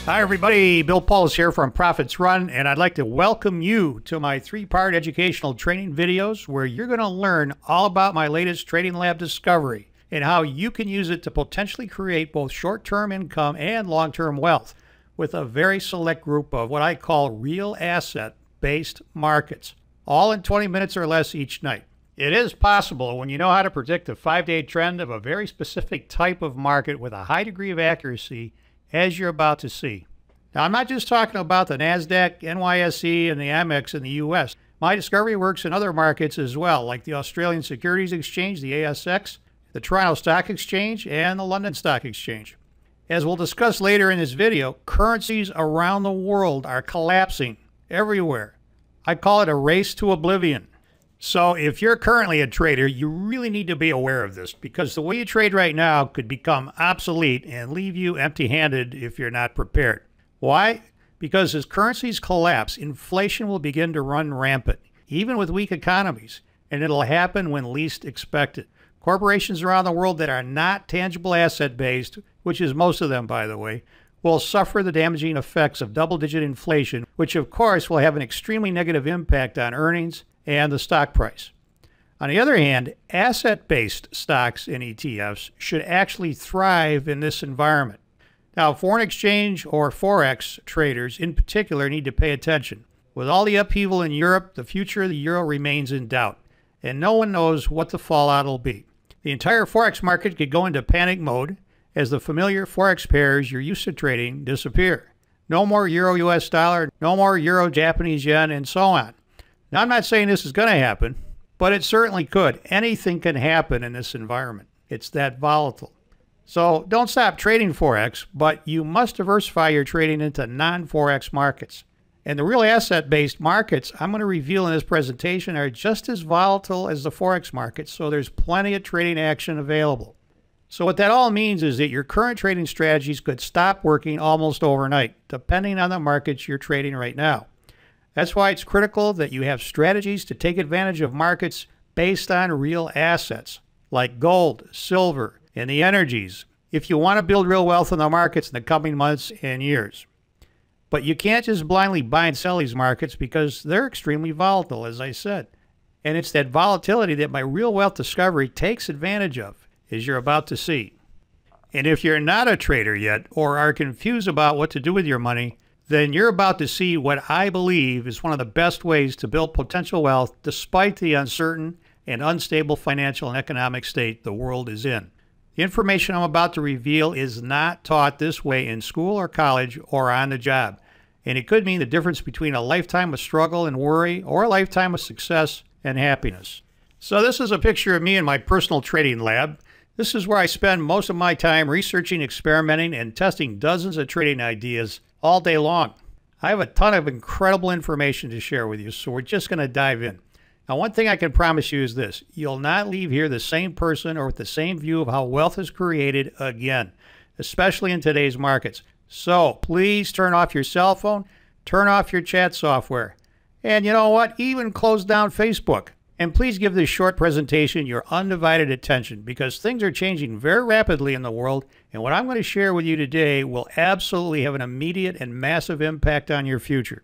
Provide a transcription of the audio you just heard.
Hi everybody, Bill Pauls here from Profits Run, and I'd like to welcome you to my three-part educational training videos where you're going to learn all about my latest Trading Lab discovery and how you can use it to potentially create both short-term income and long-term wealth with a very select group of what I call real asset-based markets, all in 20 minutes or less each night. It is possible when you know how to predict the 5-day trend of a very specific type of market with a high degree of accuracy, as you're about to see. Now, I'm not just talking about the NASDAQ, NYSE, and the Amex in the U.S. My discovery works in other markets as well, like the Australian Securities Exchange, the ASX, the Toronto Stock Exchange, and the London Stock Exchange. As we'll discuss later in this video, currencies around the world are collapsing everywhere. I call it a race to oblivion. So if you're currently a trader, you really need to be aware of this because the way you trade right now could become obsolete and leave you empty-handed if you're not prepared. Why? Because as currencies collapse, inflation will begin to run rampant, even with weak economies, and it'll happen when least expected. Corporations around the world that are not tangible asset-based, which is most of them, by the way, will suffer the damaging effects of double-digit inflation, which of course will have an extremely negative impact on earnings and the stock price. On the other hand, asset-based stocks and ETFs should actually thrive in this environment. Now, foreign exchange or Forex traders in particular need to pay attention. With all the upheaval in Europe, the future of the euro remains in doubt, and no one knows what the fallout will be. The entire Forex market could go into panic mode as the familiar Forex pairs you're used to trading disappear. No more euro-US dollar, no more euro-Japanese yen, and so on. Now, I'm not saying this is going to happen, but it certainly could. Anything can happen in this environment. It's that volatile. So don't stop trading Forex, but you must diversify your trading into non-Forex markets. And the real asset-based markets I'm going to reveal in this presentation are just as volatile as the Forex markets, so there's plenty of trading action available. So what that all means is that your current trading strategies could stop working almost overnight, depending on the markets you're trading right now. That's why it's critical that you have strategies to take advantage of markets based on real assets, like gold, silver, and the energies, if you want to build real wealth in the markets in the coming months and years. But you can't just blindly buy and sell these markets because they're extremely volatile, as I said. And it's that volatility that my real wealth discovery takes advantage of, as you're about to see. And if you're not a trader yet or are confused about what to do with your money, then you're about to see what I believe is one of the best ways to build potential wealth despite the uncertain and unstable financial and economic state the world is in. The information I'm about to reveal is not taught this way in school or college or on the job, and it could mean the difference between a lifetime of struggle and worry or a lifetime of success and happiness. So this is a picture of me in my personal trading lab. This is where I spend most of my time researching, experimenting, and testing dozens of trading ideas all day long. I have a ton of incredible information to share with you, so we're just going to dive in. Now, one thing I can promise you is this: you'll not leave here the same person or with the same view of how wealth is created again, especially in today's markets. So please turn off your cell phone, turn off your chat software, and you know what? Even close down Facebook. And please give this short presentation your undivided attention because things are changing very rapidly in the world, and what I'm going to share with you today will absolutely have an immediate and massive impact on your future.